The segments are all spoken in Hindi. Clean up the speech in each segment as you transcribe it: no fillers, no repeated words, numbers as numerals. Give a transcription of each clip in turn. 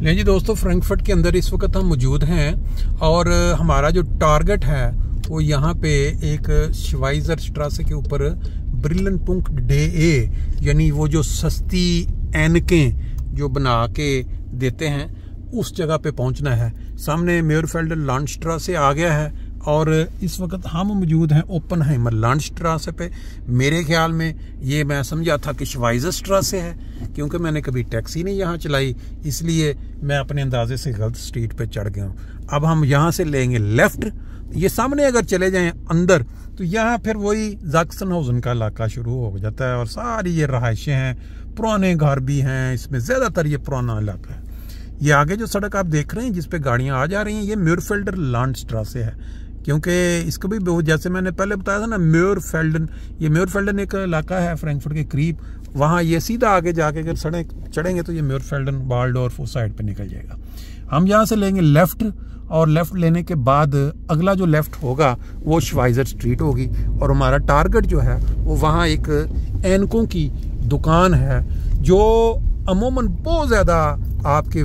ले जी दोस्तों, फ्रैंकफर्ट के अंदर इस वक्त हम मौजूद हैं और हमारा जो टारगेट है वो यहाँ पे एक श्वाइजर स्ट्रासे के ऊपर ब्रिलियंट डे ए, यानी वो जो सस्ती ऐनकें जो बना के देते हैं उस जगह पे पहुंचना है। सामने मेयरफेल्ड लांडस्ट्रासे आ गया है और इस वक्त हम मौजूद हैं ओपनहाइमर लांडस्ट्रासे पे। मेरे ख्याल में ये मैं समझा था कि श्वाइजर स्ट्रासे है, क्योंकि मैंने कभी टैक्सी नहीं यहाँ चलाई, इसलिए मैं अपने अंदाजे से गलत स्ट्रीट पे चढ़ गया हूँ। अब हम यहाँ से लेंगे लेफ्ट। ये सामने अगर चले जाएं अंदर तो यहाँ फिर वही ज़ैक्सनहाउज़न का इलाका शुरू हो जाता है और सारी ये रहायशें हैं, पुराने घर भी हैं, इसमें ज़्यादातर ये पुराना इलाका है। ये आगे जो सड़क आप देख रहे हैं जिस पे गाड़ियां आ जा रही हैं, ये मेयरफेल्डर लांडस्ट्रासे है, क्योंकि इसको भी जैसे मैंने पहले बताया था ना, मेयरफेल्डन, ये मेयरफेल्डन एक इलाका है फ्रैंकफर्ट के करीब। वहाँ ये सीधा आगे जाके अगर सड़क चढ़ेंगे तो ये मेयरफेल्डन वाल्डोर्फ उस साइड पे निकल जाएगा। हम यहाँ से लेंगे लेफ्ट और लेफ्ट लेने के बाद अगला जो लेफ्ट होगा वो श्वाइजर स्ट्रीट होगी और हमारा टारगेट जो है वो वहाँ एक ऐनकों की दुकान है जो अमूमन बहुत ज़्यादा आपके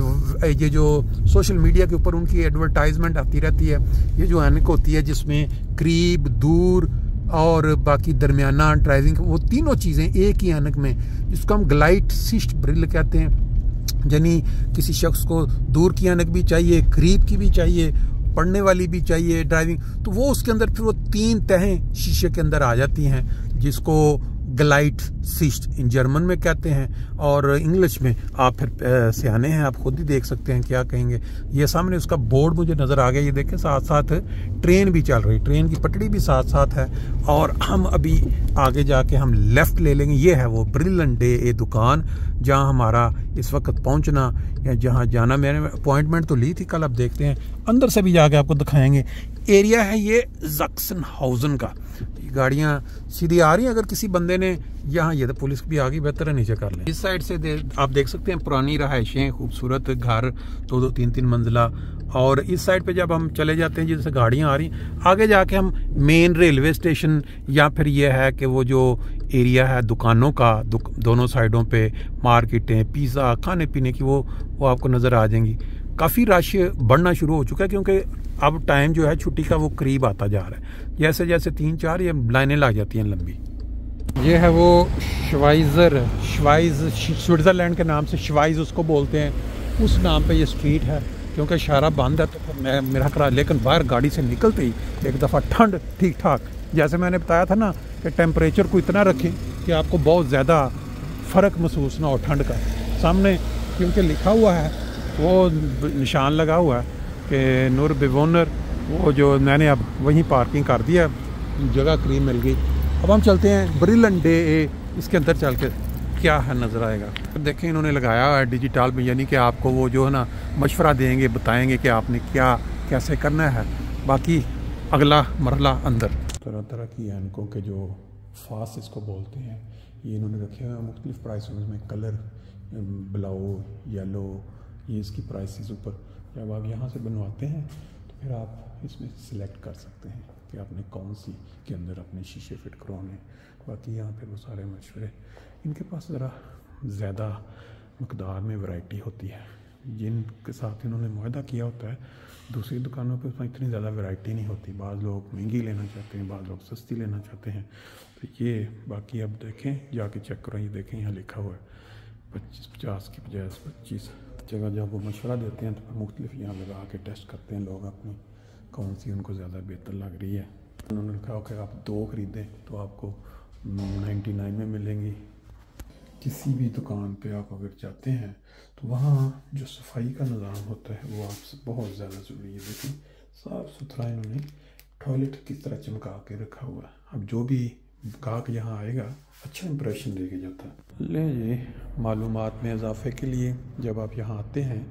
ये जो सोशल मीडिया के ऊपर उनकी एडवर्टाइजमेंट आती रहती है। ये जो ऐनक होती है जिसमें करीब, दूर और बाकी दरमियाना ड्राइविंग, वो तीनों चीज़ें एक ही ऐनक में, जिसको हम ग्लाइट सिस्ट ब्रिल कहते हैं। यानी किसी शख्स को दूर की ऐनक भी चाहिए, करीब की भी चाहिए, पढ़ने वाली भी चाहिए, ड्राइविंग, तो वो उसके अंदर फिर वो 3 तहें शीशे के अंदर आ जाती हैं, जिसको ग्लाइट सिस्ट इन जर्मन में कहते हैं और इंग्लिश में आप फिर सियाने हैं, आप खुद ही देख सकते हैं क्या कहेंगे। ये सामने उसका बोर्ड मुझे नज़र आ गया, ये देखें, साथ साथ ट्रेन भी चल रही, ट्रेन की पटड़ी भी साथ साथ है। और हम अभी आगे जाके हम लेफ़्ट ले लेंगे। ये है वो ब्रिलियंट डे ए दुकान जहाँ हमारा इस वक्त पहुँचना या जहाँ जाना, मैंने अपॉइंटमेंट तो ली थी कल, अब देखते हैं अंदर से भी जाके आपको दिखाएंगे। एरिया है ये ज़ैक्सनहाउज़न का। गाड़ियाँ सीधी आ रही हैं, अगर किसी बंदे ने यहाँ, ये तो पुलिस भी आ गई, बेहतर है नीचे कर लें। इस साइड से आप देख सकते हैं पुरानी रहायशें, खूबसूरत घर, 2-2, 3-3 मंजिला। और इस साइड पे जब हम चले जाते हैं जिससे गाड़ियाँ आ रही, आगे जाके हम मेन रेलवे स्टेशन या फिर ये है कि वो जो एरिया है दुकानों का, दोनों साइडों पे मार्केटें, पिज़्ज़ा, खाने पीने की, वो आपको नज़र आ जाएंगी। काफ़ी रश बढ़ना शुरू हो चुका है क्योंकि अब टाइम जो है छुट्टी का वो करीब आता जा रहा है। जैसे जैसे 3-4 ये लाइनें लग जाती हैं लंबी। ये है वो स्विट्ज़रलैंड के नाम से श्वाइज उसको बोलते हैं, उस नाम पे ये स्ट्रीट है। क्योंकि शहरा बंद है तो फिर मेरा ख्याल, लेकिन बाहर गाड़ी से निकलते ही एक दफ़ा ठंड ठीक ठाक, जैसे मैंने बताया था ना कि टेम्परेचर को इतना रखें कि आपको बहुत ज़्यादा फ़र्क महसूस ना हो ठंड का। सामने क्योंकि लिखा हुआ है, वो निशान लगा हुआ है कि नूर बिवोनर, वो जो मैंने अब वहीं पार्किंग कर दिया, जगह करीब मिल गई। अब हम चलते हैं ब्रिलियंट डे ए, इसके अंदर चल के क्या है नज़र आएगा। देखें इन्होंने लगाया है डिजिटल में, यानी कि आपको वो जो है ना मशवरा देंगे, बताएंगे कि आपने क्या कैसे करना है। बाकी अगला मरला अंदर। तरह तरह की ऐनकों के जो फास इसको बोलते हैं, ये इन्होंने रखे हुए हैं मुख्तलिफ प्राइस में, कलर ब्लाउ, येलो, ये इसकी प्राइसेस ऊपर। जब आप यहाँ से बनवाते हैं तो फिर आप इसमें सिलेक्ट कर सकते हैं कि आपने कौन सी के अंदर अपने शीशे फिट करवाने। बाकी यहाँ पे वो सारे मशवरे, इनके पास ज़रा ज़्यादा मकदार में वैरायटी होती है, जिनके साथ इन्होंने मुआहदा किया होता है। दूसरी दुकानों पे उसमें इतनी ज़्यादा वैरायटी नहीं होती, बाज़ लोग महंगी लेना चाहते हैं, बाज़ लोग सस्ती लेना चाहते हैं। तो ये बाकी अब देखें, जाके चेक करो, ये देखें यहाँ लिखा हुआ है 25-50 की बजाय 25 जगह। जब वो मशवरा देते हैं तो फिर मुख्तलिफ यहाँ लगा के टेस्ट करते हैं लोग अपनी, कौन सी उनको ज़्यादा बेहतर लग रही है। उन्होंने कहा कि आप 2 ख़रीदें तो आपको 99 में मिलेंगी। किसी भी दुकान पे आप अगर जाते हैं तो वहाँ जो सफाई का निज़ाम होता है वो आपसे बहुत ज़्यादा ज़रूरी है। देखिए साफ़ सुथरा इन्होंने टॉयलेट किस तरह चमका के रखा हुआ है। अब जो भी गाहक यहाँ आएगा अच्छा इंप्रेशन लेके जाता है। ले ये मालूमात में इजाफे के लिए जब आप यहाँ आते हैं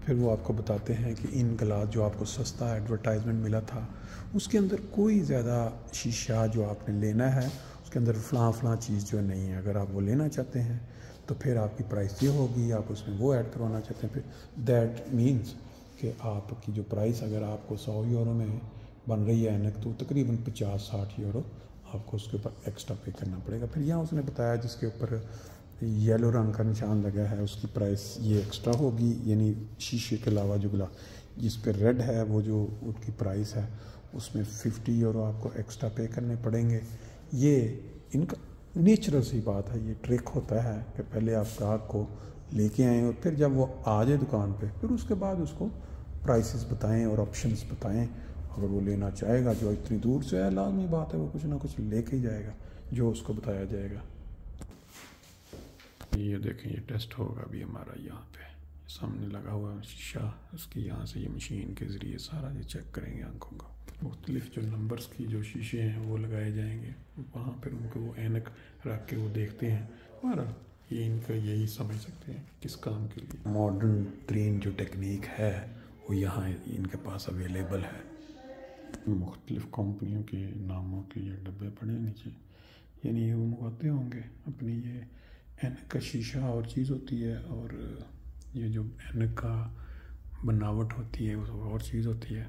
फिर वो आपको बताते हैं कि इन गिलास जो आपको सस्ता एडवर्टाइजमेंट मिला था उसके अंदर कोई ज़्यादा शीशा जो आपने लेना है उसके अंदर फ़लाँ चीज़ जो नहीं है। अगर आप वो लेना चाहते हैं तो फिर आपकी प्राइस ये होगी, आप उसमें वो ऐड करवाना चाहते हैं फिर दैट मीन्स कि आपकी जो प्राइस अगर आपको 100 यूरो में बन रही है ऐनक तो तकरीबन 50-60 यूरो आपको उसके ऊपर एक्स्ट्रा पे करना पड़ेगा। फिर यहाँ उसने बताया जिसके ऊपर येलो रंग का निशान लगा है, उसकी प्राइस ये एक्स्ट्रा होगी, यानी शीशे के अलावा जो गिला जिस पे रेड है वो जो उसकी प्राइस है उसमें 50 यूरो आपको एक्स्ट्रा पे करने पड़ेंगे। ये इनका नेचुरल सी बात है, ये ट्रिक होता है कि पहले आप ग्राहक को लेके आएँ और फिर जब वो आ जाए दुकान पे फिर उसके बाद उसको प्राइसेस बताएं और ऑप्शंस बताएं। अगर वो लेना चाहेगा, जो इतनी दूर से है, लाजमी बात है वो कुछ ना कुछ लेके ही जाएगा जो उसको बताया जाएगा। ये देखें, ये टेस्ट होगा अभी हमारा यहाँ पे सामने लगा हुआ है शीशा, उसकी यहाँ से ये मशीन के ज़रिए सारा ये चेक करेंगे आंखों का। मुख्तलिफ जो नंबर्स की जो शीशे हैं वो लगाए जाएंगे वहाँ पर, उनको वो ऐनक रख के वो देखते हैं। हमारा ये इनका यही समझ सकते हैं किस काम के लिए। मॉडर्न तरीन जो टेक्निक है वो यहाँ इनके पास अवेलेबल है। मुख्तलिफ कंपनियों के नामों के ये डब्बे पड़े नीचे, यानी ये वो मंगवाते होंगे अपनी। ये ऐनक का शीशा और चीज़ होती है और ये जो ऐनक का बनावट होती है वो और चीज़ होती है।